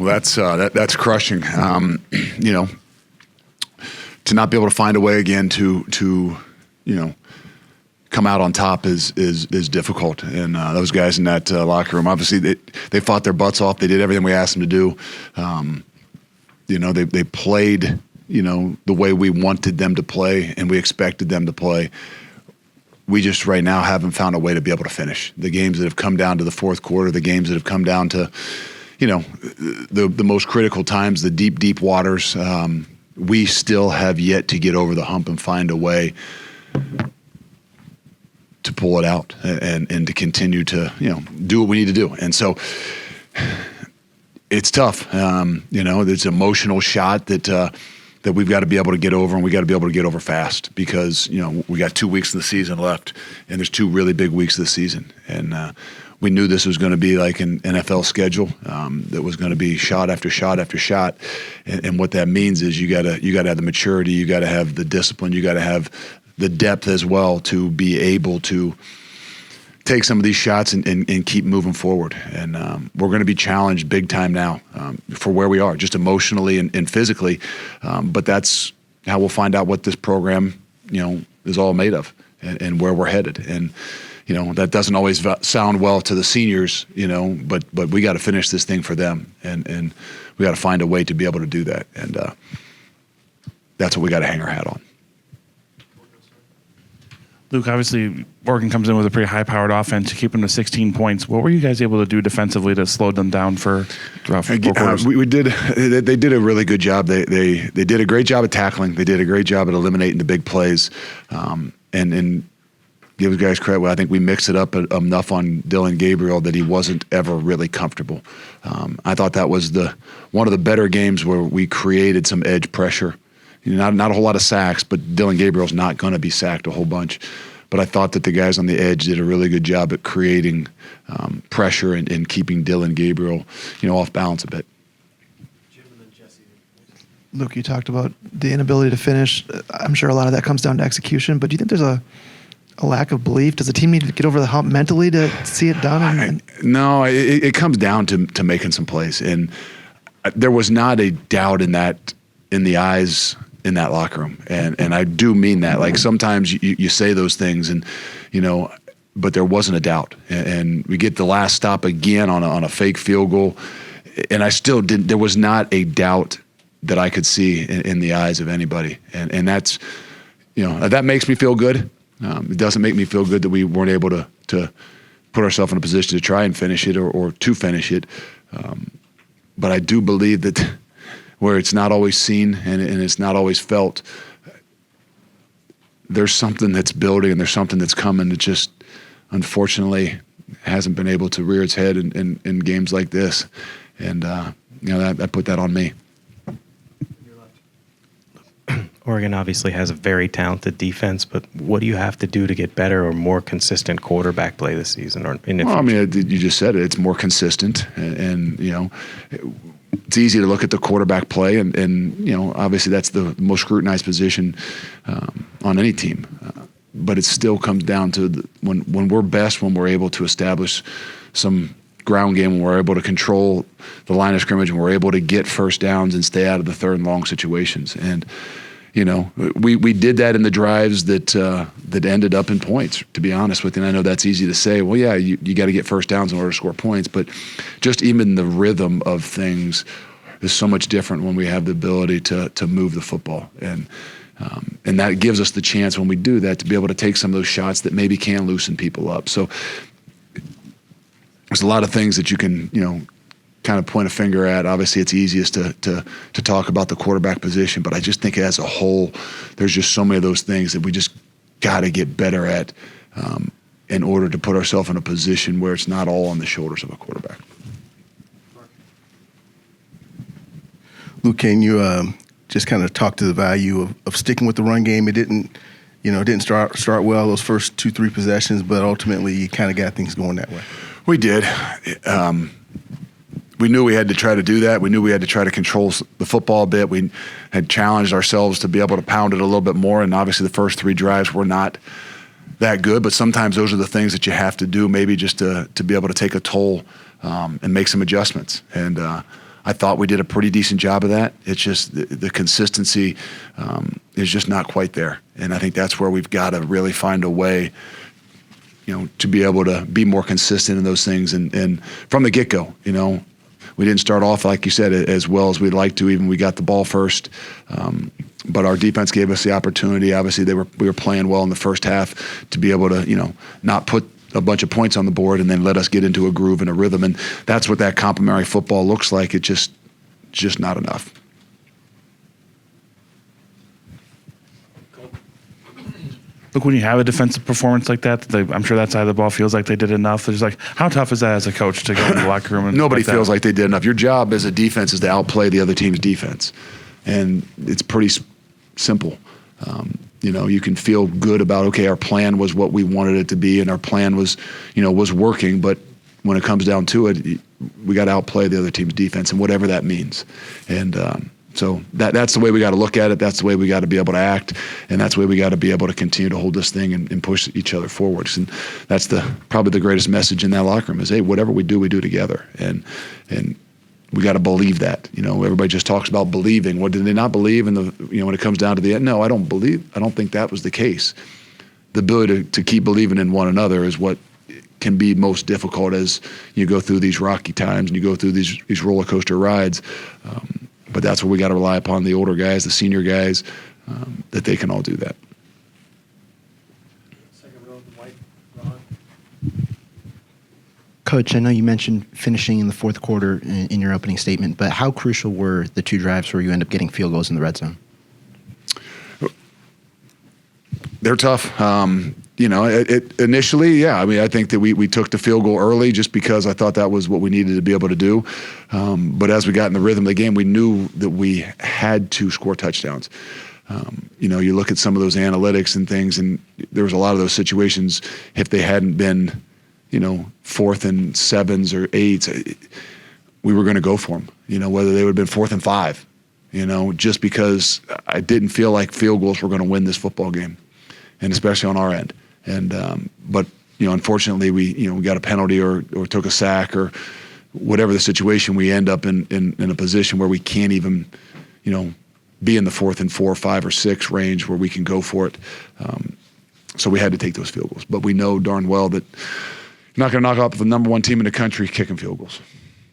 Well, that's crushing. You know, to not be able to find a way again to come out on top is difficult. And those guys in that locker room, obviously they fought their butts off. They did everything we asked them to do. They played the way we wanted them to play and we expected them to play. We just right now haven't found a way to be able to finish. The games that have come down to the fourth quarter, the games that have come down to, the most critical times, the deep waters, we still have yet to get over the hump and find a way to pull it out and to continue to, do what we need to do. And so it's tough. It's an emotional shot that we've got to be able to get over, and we got to be able to get over fast because, we got 2 weeks of the season left, and there's 2 really big weeks of the season. And we knew this was going to be like an NFL schedule that was going to be shot after shot after shot. And what that means is you got to have the maturity, you got to have the discipline, you got to have the depth as well to be able to take some of these shots and keep moving forward. And we're going to be challenged big time now for where we are, just emotionally and physically. But that's how we'll find out what this program, is all made of and where we're headed. And, that doesn't always sound well to the seniors, but we got to finish this thing for them. And we got to find a way to be able to do that. And that's what we got to hang our hat on. Luke, obviously, Oregon comes in with a pretty high-powered offense. You keep them to 16 points. What were you guys able to do defensively to slow them down for throughout 4 quarters? We did. They did a really good job. They did a great job at tackling. They did a great job at eliminating the big plays, and give the guys credit. Well, I think we mixed it up enough on Dylan Gabriel that he wasn't ever really comfortable. I thought that was one of the better games where we created some edge pressure. Not a whole lot of sacks, but Dylan Gabriel's not going to be sacked a whole bunch. But I thought that the guys on the edge did a really good job at creating pressure and keeping Dylan Gabriel, off balance a bit. Luke, you talked about the inability to finish. I'm sure a lot of that comes down to execution, but do you think there's a lack of belief? Does the team need to get over the hump mentally to see it done? No, it comes down to making some plays. And there was not a doubt in the eyes in that locker room. And I do mean that. Like sometimes you say those things and, but there wasn't a doubt. And we get the last stop again on a fake field goal. And I still didn't, there was not a doubt that I could see in the eyes of anybody. And that's, that makes me feel good. It doesn't make me feel good that we weren't able to put ourselves in a position to try and finish it or to finish it. But I do believe that where it's not always seen and it's not always felt, there's something that's building and there's something that's coming that just unfortunately hasn't been able to rear its head in games like this. And, I put that on me. Oregon obviously has a very talented defense, but what do you have to do to get better or more consistent quarterback play this season or in the future? I mean, you just said it. It's more consistent, and it's easy to look at the quarterback play, and obviously that's the most scrutinized position on any team. But it still comes down to when we're best, when we're able to establish some ground game, when we're able to control the line of scrimmage, and we're able to get first downs and stay out of the third and long situations. And we did that in the drives that ended up in points, to be honest with you. And I know that's easy to say. Well, yeah, you got to get first downs in order to score points. But just even the rhythm of things is so much different when we have the ability to move the football. And that gives us the chance when we do that to be able to take some of those shots that maybe can loosen people up. So there's a lot of things that you can, kind of point a finger at. Obviously, it's easiest to talk about the quarterback position, but I just think as a whole, there's just so many of those things that we just got to get better at in order to put ourselves in a position where it's not all on the shoulders of a quarterback. Luke, can you just kind of talk to the value of sticking with the run game? It didn't start well those first 2-3 possessions, but ultimately you kind of got things going that way. We did. We knew we had to try to do that. We knew we had to try to control the football a bit. We had challenged ourselves to be able to pound it a little bit more, and obviously the first 3 drives were not that good, but sometimes those are the things that you have to do maybe just to be able to take a toll and make some adjustments. And I thought we did a pretty decent job of that. It's just the consistency is just not quite there. And I think that's where we've got to really find a way, to be able to be more consistent in those things. And from the get-go, we didn't start off, like you said, as well as we'd like to. Even we got the ball first. But our defense gave us the opportunity. Obviously, we were playing well in the first half to be able to, not put a bunch of points on the board and then let us get into a groove and a rhythm. And that's what that complementary football looks like. It's just not enough. Look, when you have a defensive performance like that, I'm sure that side of the ball feels like they did enough. It's like, how tough is that as a coach to go in the locker room? And Nobody feels like they did enough. Your job as a defense is to outplay the other team's defense. And it's pretty simple. You can feel good about, okay, our plan was what we wanted it to be, and our plan was, was working. But when it comes down to it, we got to outplay the other team's defense, and whatever that means. And so that's the way we got to look at it. That's the way we got to be able to act, and that's the way we got to be able to continue to hold this thing and push each other forwards. And that's probably the greatest message in that locker room is, hey, whatever we do together. And we got to believe that. Everybody just talks about believing. What did they not believe? And when it comes down to the end, no, I don't think that was the case. The ability to keep believing in one another is what can be most difficult as you go through these rocky times and you go through these roller coaster rides. But that's where we got to rely upon the older guys, the senior guys, that they can all do that. Coach, I know you mentioned finishing in the fourth quarter in your opening statement, but how crucial were the two drives where you end up getting field goals in the red zone? They're tough. Initially, yeah. I mean, I think that we took the field goal early just because I thought that was what we needed to be able to do. But as we got in the rhythm of the game, we knew that we had to score touchdowns. You look at some of those analytics and things, and there was a lot of those situations. If they hadn't been, 4th and 7s or 8s, we were going to go for them. Whether they would have been 4th and 5, just because I didn't feel like field goals were going to win this football game, and especially on our end. And but unfortunately, we got a penalty or took a sack or whatever the situation. We end up in a position where we can't even be in the 4th and 4, 5, or 6 range where we can go for it. So we had to take those field goals. But we know darn well that you're not going to knock out the number 1 team in the country kicking field goals.